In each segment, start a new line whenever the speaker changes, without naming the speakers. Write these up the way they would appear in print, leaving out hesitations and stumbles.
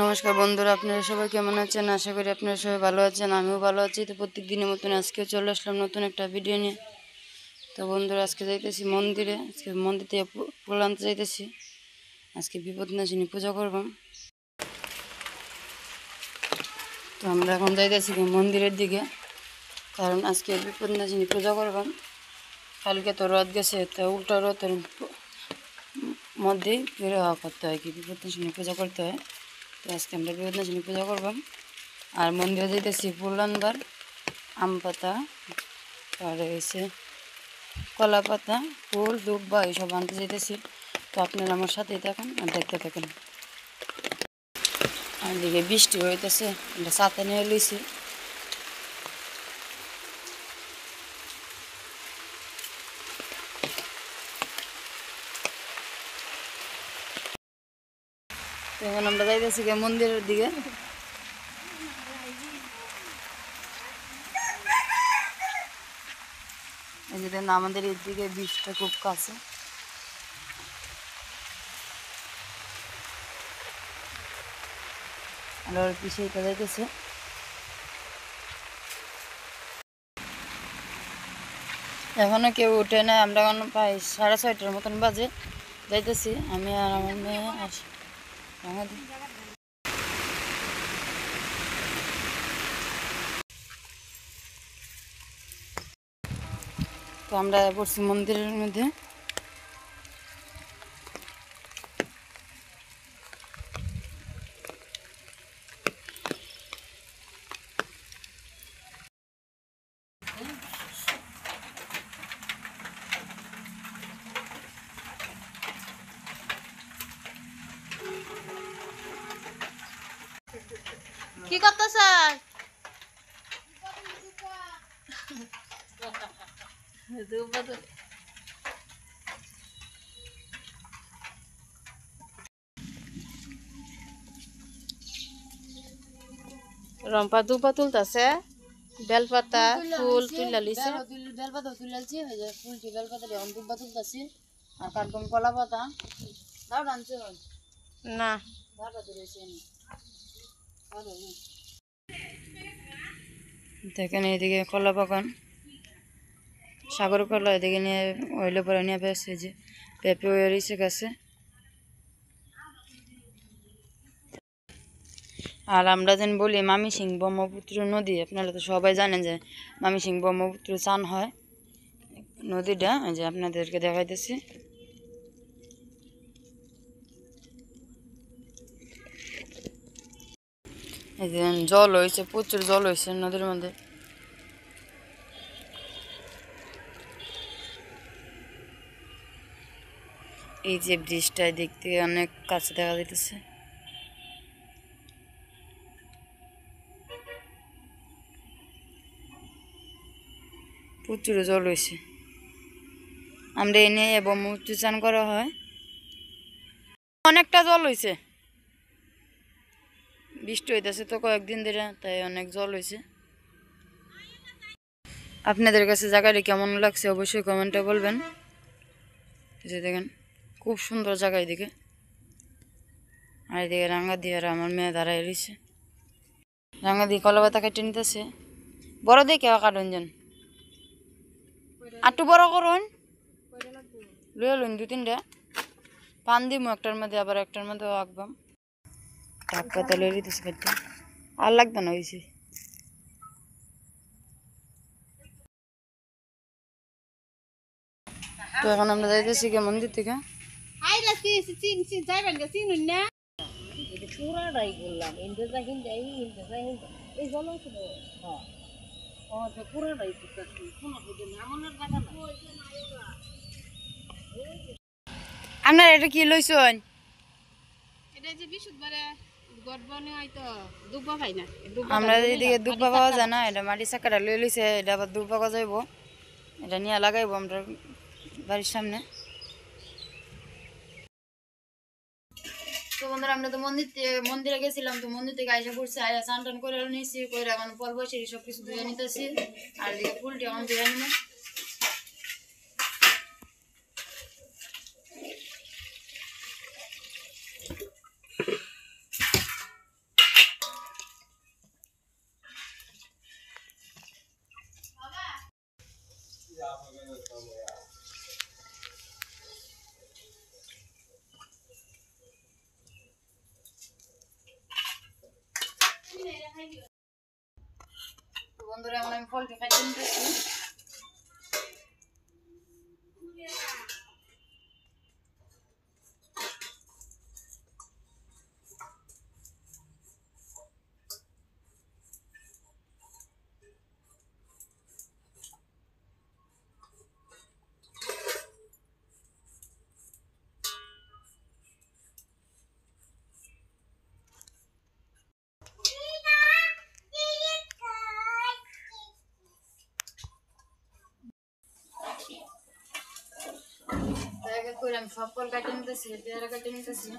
নমস্কার বন্ধুরা, আপনারা সবাই কেমন আছেন? আশা করি আপনারা সবাই ভালো আছেন। আমিও ভালো আছি। তো প্রত্যেক দিনের মতন আজকেও চলে আসলাম নতুন একটা ভিডিও নিয়ে। তো বন্ধুরা, আজকে যাইতেছি মন্দিরে। আজকে মন্দির থেকে ফুল আনতে যাইতেছি। আজকে বিপদনাশিনী পূজা করবাম। তো আমরা এখন যাইতেছি মন্দিরের দিকে, কারণ আজকে বিপদনাশিনী পূজা করবাম। কালকে তো রথ গেছে, তো উল্টা রথের মধ্যেই বের হওয়া করতে হয়, কি বিপদনাশিনী পূজা করতে হয়। তো আজকে আমরা বিপদনাশিনী পূজা করবাম। আর মন্দিরে যাইতেছি ফুল আনবার, আম পাতা, আর হয়েছে কলা পাতা, ফুল, দুব্বা এইসব আনতে যাইতেছি। তো আপনারা আমার সাথেই থাকেন আর দেখতে থাকেন। আর এদিকে বৃষ্টি হইতেছে, আমরা ছাতা নিয়ে লইছি। তো এখন আমরা যাইতেছি মন্দিরের দিকে। এই যে দেখেন, আমাদের এদিকে বৃষ্টিটা খুব কাছে। আর পিছিয়ে যাইতেছে। এখনো কেউ উঠে না। আমরা এখন প্রায় 6:30টার মতন বাজে যাইতেছি, আমি আর আমার মেয়ে আসি। তো আমরা পড়ছি মন্দিরের মধ্যে।
কি করতেছ? রম্পা দুপা তুলতেছে, বেলপাতা ফুল তুলে লিছে।
বেলপাতা তুলেছি, ফুলটি বেলপাতা এখন দুব্বা তুলতেছি। আর কাটবন কলা পাতা। দাও টানছে
না
দেখেন, এদিকে কলা বাগান, সাগর কলা এদিকে নিয়ে ওইলে পরে নিয়ে পেয়েছে, যে পেঁপে রয়েছে গাছে। আর আমরা যেন বলি মামি সিং ব্রহ্মপুত্র নদী, আপনারা তো সবাই জানেন যে মামি সিং ব্রহ্মপুত্র চান হয় নদীটা। এই যে আপনাদেরকে দেখাইতেছি। এই যে জল হয়েছে, প্রচুর জল হয়েছে নদীর মধ্যে। এই যে ব্রিজটা দেখতে অনেক কাছে দেখা যাইতেছে। প্রচুর জল হয়েছে। আমরা এনে ব্রহ্মপুত্র চান করা হয়। অনেকটা জল হয়েছে, বৃষ্টি হইতেছে তো কয়েকদিন ধরে, তাই অনেক জল হয়েছে। আপনাদের কাছে জায়গাটি কেমন লাগছে অবশ্যই কমেন্টে বলবেন। যে দেখেন, খুব সুন্দর জায়গা এদিকে। আর এদিকে রাঙ্গাদি আর আমার মেয়ে দাঁড়ায় রয়েছে। রাঙ্গাদি কলা পাতা কেটে নিতেছে। বড় দিয়ে কেউ কাটুন যেন, আটটু বড় করুন, লুয়ে লুন 2-3টা পান দিমু, একটার মধ্যে আবার একটার মধ্যে আঁকবাম। কাক পাতা লয়ে দিতেছে কাটতে, আর লাগবে না হয়েছে। তো এখন আমরা যাইতেছি মন্দির থেকে। আপনার এটা কি লইছেন? আমরা এদিকে দুব্বা পাওয়া যায় না, এটা মাটি চাকাটা লয়ে লইছে। এটা আবার দুব্বা গজাইব, এটা নিয়ে লাগাইবো আমরা বাড়ির সামনে। তো বন্ধুরা, আমরা তো মন্দিরে গেছিলাম। তো মন্দির থেকে আইসা পড়ছি, আইসা চান টান করে নিয়েছি, করে এখন ফল বসে সবকিছু ধুয়ে নিতেছি। আর এদিকে ফুলটি এখন ধুয়ে নিব। বন্ধুরা এখন আমি ফলটি খাইতে নিতেছি। করে আমি সব ফল কাটিয়ে নিতেছি, পেয়ারা কাটিয়ে নিতেছি।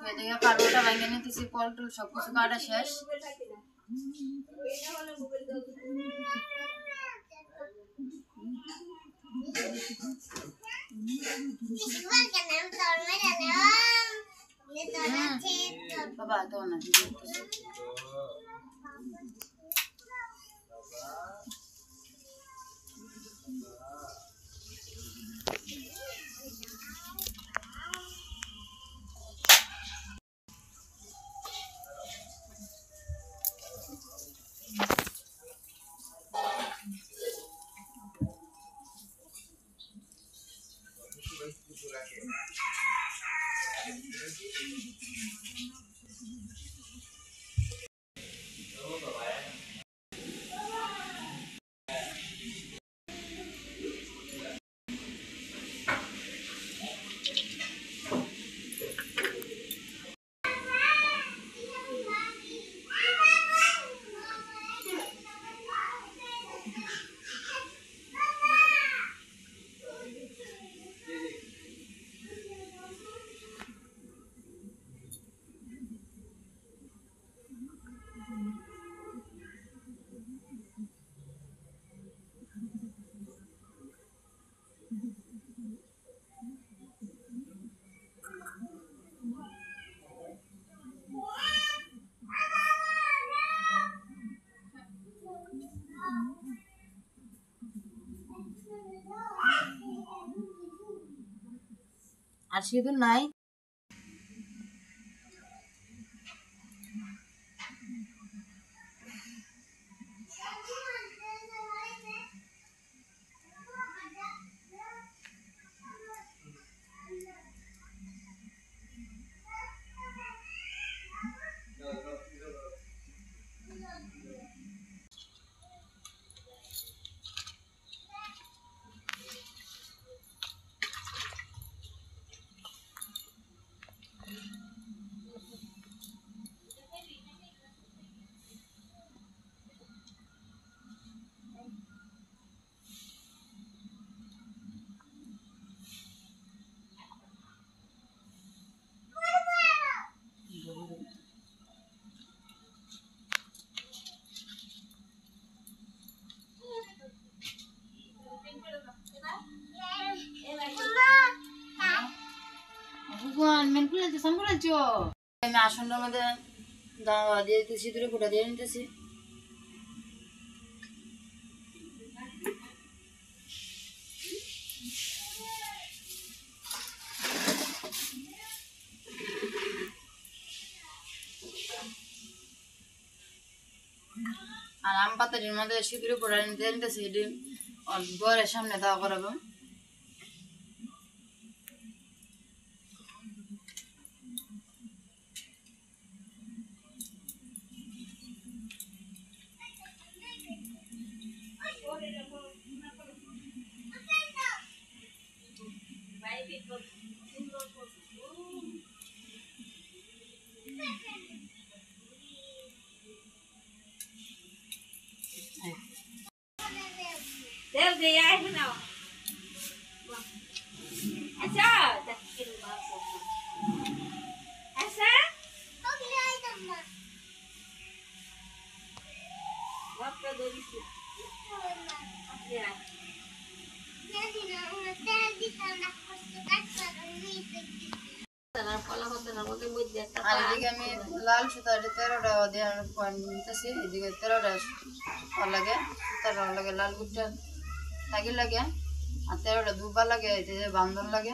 এদিকে কারোটা ভেঙে নিতেছি, ফল টুল সবকিছু কাটা শেষ। বাবা তো না আর সিঁদুর নাই। আমি আসনটার মধ্যে দাওয়া দিয়ে দিতেছি, সিঁদুরে ফোঁটা দিয়ে নিতেছি। আর আম পাতাটির মধ্যে সিঁদুরে ফোঁটা দিয়ে নিতেছি, এটি ঘরের সামনে দেওয়া করাবো। আর এদিকে আমি লাল সুতা 13টা দিয়ে নিতেছি, এদিকে 13টা লাগে সুতার লাগে, লাল গুটটা থাকি লাগে, আর 13টা দুবা লাগে, এদিকে বান্ধন লাগে।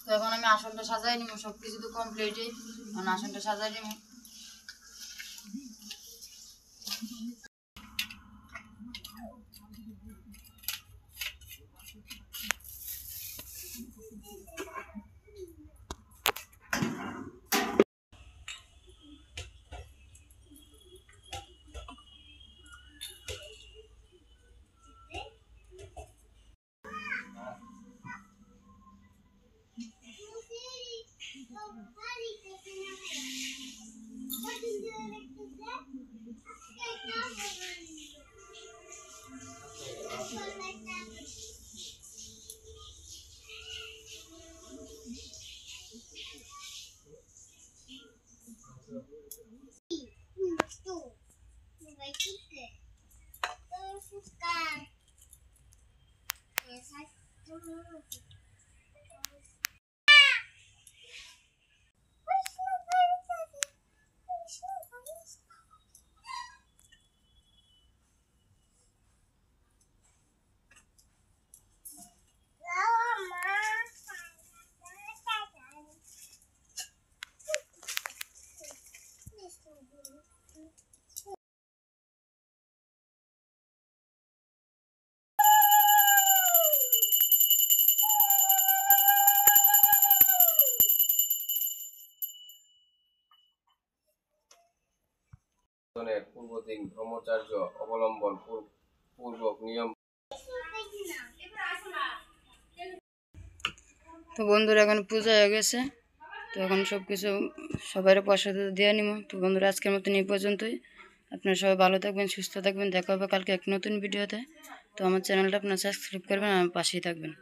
তো এখন আমি আসনটা সাজাই নিব, সব কিছু তো কমপ্লিটই, এখন আসনটা সাজাই নিব।
পূর্বদিন ব্রহ্মচর্য অবলম্বন পূর্বক নিয়ম।
তো বন্ধুরা এখন পূজা হয়ে গেছে, তো এখন সব কিছু সবাই প্রসাদ দিয়ে নিব। তো বন্ধুরা আজকের মতন এই পর্যন্তই। আপনারা সবাই ভালো থাকবেন, সুস্থ থাকবেন, দেখা হবে কালকে এক নতুন ভিডিওতে। তো আমার চ্যানেলটা আপনারা সাবস্ক্রাইব করবেন আর আমার পাশেই থাকবেন।